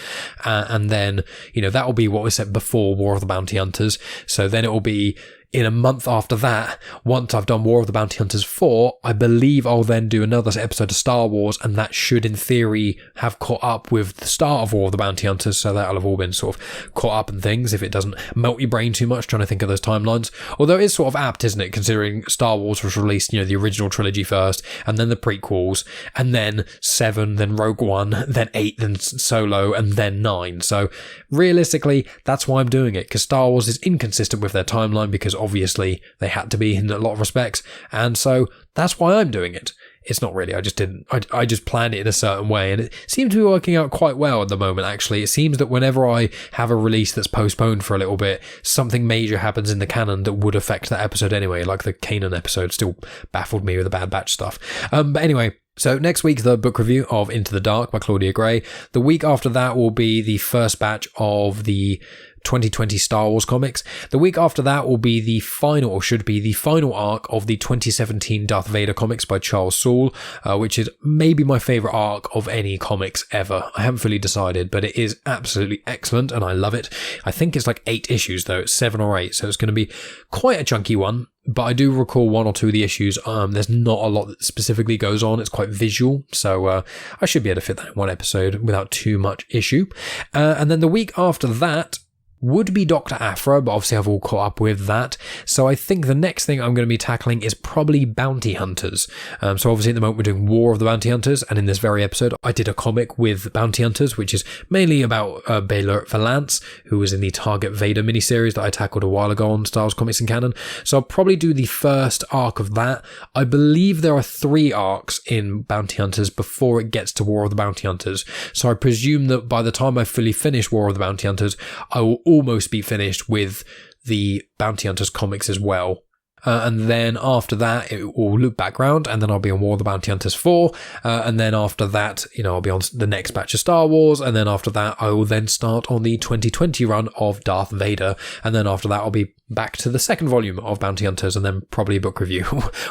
And then, that'll be what was said before War of the Bounty Hunters. So then it will be in a month after that, once I've done War of the Bounty Hunters 4, I believe I'll then do another episode of Star Wars, and that should, in theory, have caught up with the start of War of the Bounty Hunters, so that'll have all been sort of caught up and things, if it doesn't melt your brain too much trying to think of those timelines. Although it is sort of apt, isn't it, considering Star Wars was released, the original trilogy first, and then the prequels, and then 7, then Rogue One, then 8, then Solo, and then 9. So, realistically, that's why I'm doing it, because Star Wars is inconsistent with their timeline, because obviously they had to be in a lot of respects, and so that's why I'm doing it. It's not really, I just planned it in a certain way, and it seems to be working out quite well at the moment, actually. It seems that whenever I have a release that's postponed for a little bit, something major happens in the canon that would affect that episode anyway, like the Canon episode still baffled me with the Bad Batch stuff. But anyway, so next week's the book review of Into the Dark by Claudia Gray. The week after that will be the first batch of the 2020 Star Wars comics. The week after that will be the final, or should be the final arc of the 2017 Darth Vader comics by Charles Soule, which is maybe my favourite arc of any comics ever. I haven't fully decided, but it is absolutely excellent and I love it. I think it's like 8 issues though, it's 7 or 8, so it's going to be quite a chunky one. But I do recall 1 or 2 of the issues. There's not a lot that specifically goes on. It's quite visual. So I should be able to fit that in one episode without too much issue. And then the week after that would be Dr. Aphra, but obviously I've all caught up with that. So I think the next thing I'm going to be tackling is probably Bounty Hunters. So obviously at the moment we're doing War of the Bounty Hunters, and in this very episode I did a comic with Bounty Hunters, which is mainly about Baylor Valance, who was in the Target Vader miniseries that I tackled a while ago on Star Wars Comics and Canon. So I'll probably do the first arc of that. I believe there are 3 arcs in Bounty Hunters before it gets to War of the Bounty Hunters. So I presume that by the time I fully finish War of the Bounty Hunters, I will almost be finished with the Bounty Hunters comics as well. And then after that, it will loop back round, and then I'll be on War of the Bounty Hunters 4. And then after that, I'll be on the next batch of Star Wars. And then after that, I will then start on the 2020 run of Darth Vader. And then after that, I'll be back to the second volume of Bounty Hunters, and then probably a book review.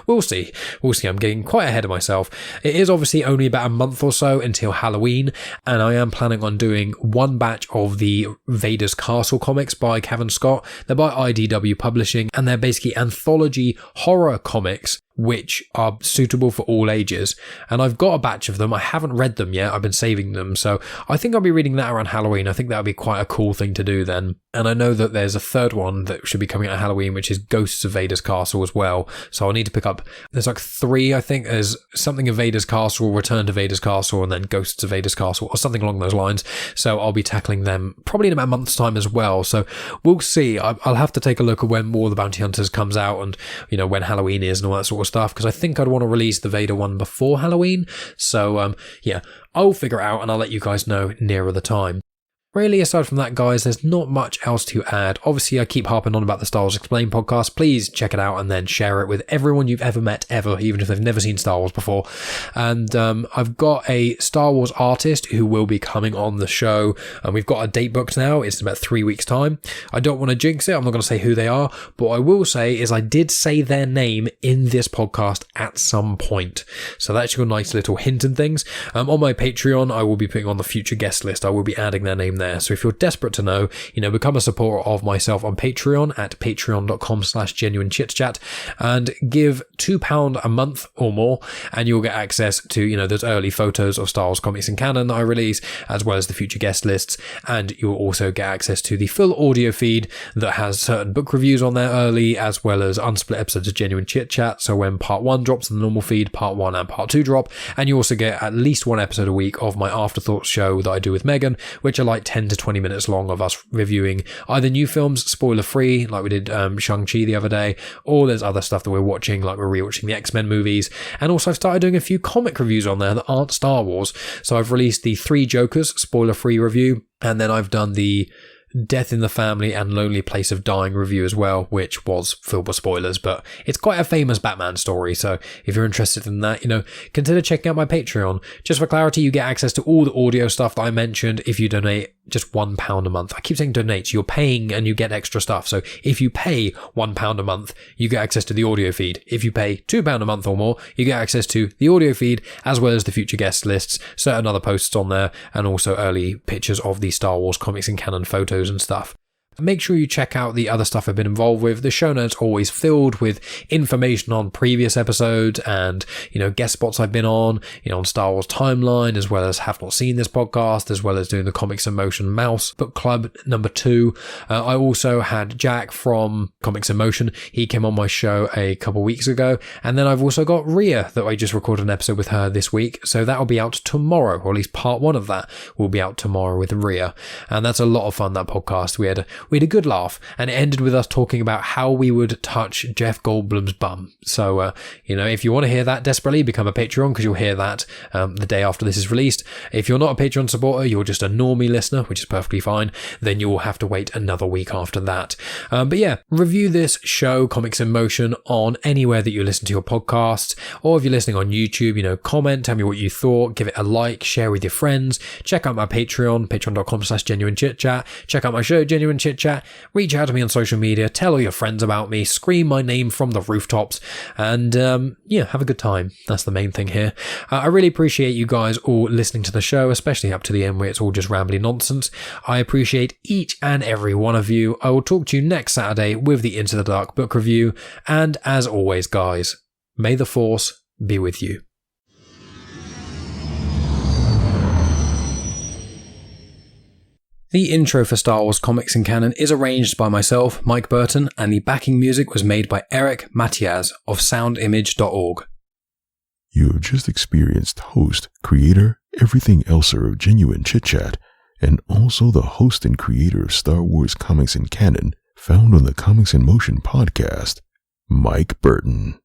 We'll see. I'm getting quite ahead of myself. It is obviously only about a month or so until Halloween, and I am planning on doing 1 batch of the Vader's Castle comics by Cavan Scott. They're by IDW Publishing, and they're basically anthology horror comics which are suitable for all ages, and I've got a batch of them. I haven't read them yet, I've been saving them, so I think I'll be reading that around Halloween. I think that'll be quite a cool thing to do then. And I know that there's a third one that should be coming out at Halloween, which is Ghosts of Vader's Castle as well, so I'll need to pick up, there's like 3, I think. There's something of Vader's Castle, Return to Vader's Castle, and then Ghosts of Vader's Castle, or something along those lines. So I'll be tackling them probably in about a month's time as well, so we'll see. I'll have to take a look at when War of the Bounty Hunters comes out, and when Halloween is and all that sort of stuff, because I think I'd want to release the Vader one before Halloween. So yeah, I'll figure it out and I'll let you guys know nearer the time. Really, aside from that, guys, there's not much else to add. Obviously, I keep harping on about the Star Wars Explained podcast. Please check it out and then share it with everyone you've ever met, ever, even if they've never seen Star Wars before. And I've got a Star Wars artist who will be coming on the show, and we've got a date booked now. It's in about 3 weeks' time. I don't want to jinx it. I'm not going to say who they are, but what I will say is I did say their name in this podcast at some point. So that's your nice little hint and things. On my Patreon, I will be putting on the future guest list. I will be adding their name there. there. So if you're desperate to know, become a supporter of myself on Patreon at patreon.com/genuinechitchat and give £2 a month or more, and you'll get access to, those early photos of Star Wars comics in canon that I release, as well as the future guest lists, and you'll also get access to the full audio feed that has certain book reviews on there early, as well as unsplit episodes of Genuine Chit Chat. So when part 1 drops in the normal feed, part 1 and part 2 drop, and you also get at least one episode a week of my Afterthoughts show that I do with Megan, which are like 10 to 20 minutes long of us reviewing either new films, spoiler free, like we did Shang-Chi the other day, or there's other stuff that we're watching, like we're rewatching the X-Men movies. And also I've started doing a few comic reviews on there that aren't Star Wars. So I've released the 3 Jokers spoiler free review, and then I've done the Death in the Family and Lonely Place of Dying review as well, which was filled with spoilers, but it's quite a famous Batman story. So if you're interested in that, consider checking out my Patreon. Just for clarity, you get access to all the audio stuff that I mentioned if you donate just £1 a month. I keep saying donate, you're paying and you get extra stuff. So if you pay £1 a month, you get access to the audio feed. If you pay £2 a month or more, you get access to the audio feed, as well as the future guest lists, certain other posts on there, and also early pictures of the Star Wars comics in canon photos and stuff. Make sure you check out the other stuff I've been involved with. The show notes are always filled with information on previous episodes and, guest spots I've been on Star Wars Timeline, as well as Have Not Seen This podcast, as well as doing the Comics in Motion Mouse Book Club number 2. I also had Jack from Comics in Motion. He came on my show a couple weeks ago. And then I've also got Rhea that I just recorded an episode with her this week. So that'll be out tomorrow, or at least part 1 of that will be out tomorrow with Rhea. And that's a lot of fun, that podcast. We had a good laugh, and it ended with us talking about how we would touch Jeff Goldblum's bum. So, if you want to hear that desperately, become a Patreon, because you'll hear that the day after this is released. If you're not a Patreon supporter, you're just a normie listener, which is perfectly fine, then you will have to wait another week after that. But yeah, review this show, Comics in Motion, on anywhere that you listen to your podcasts, or if you're listening on YouTube, comment, tell me what you thought, give it a like, share with your friends, check out my Patreon, patreon.com/genuinechitchat, check out my show, Genuine Chit Chat, reach out to me on social media, tell all your friends about me, scream my name from the rooftops, and have a good time. That's the main thing here. I really appreciate you guys all listening to the show, especially up to the end where it's all just rambling nonsense. I appreciate each and every one of you. I will talk to you next Saturday with the Into the Dark book review, and as always, guys, may the Force be with you. The intro for Star Wars Comics in Canon is arranged by myself, Mike Burton, and the backing music was made by Eric Matias of soundimage.org. You have just experienced host, creator, everything elser of Genuine Chit Chat, and also the host and creator of Star Wars Comics in Canon, found on the Comics in Motion podcast, Mike Burton.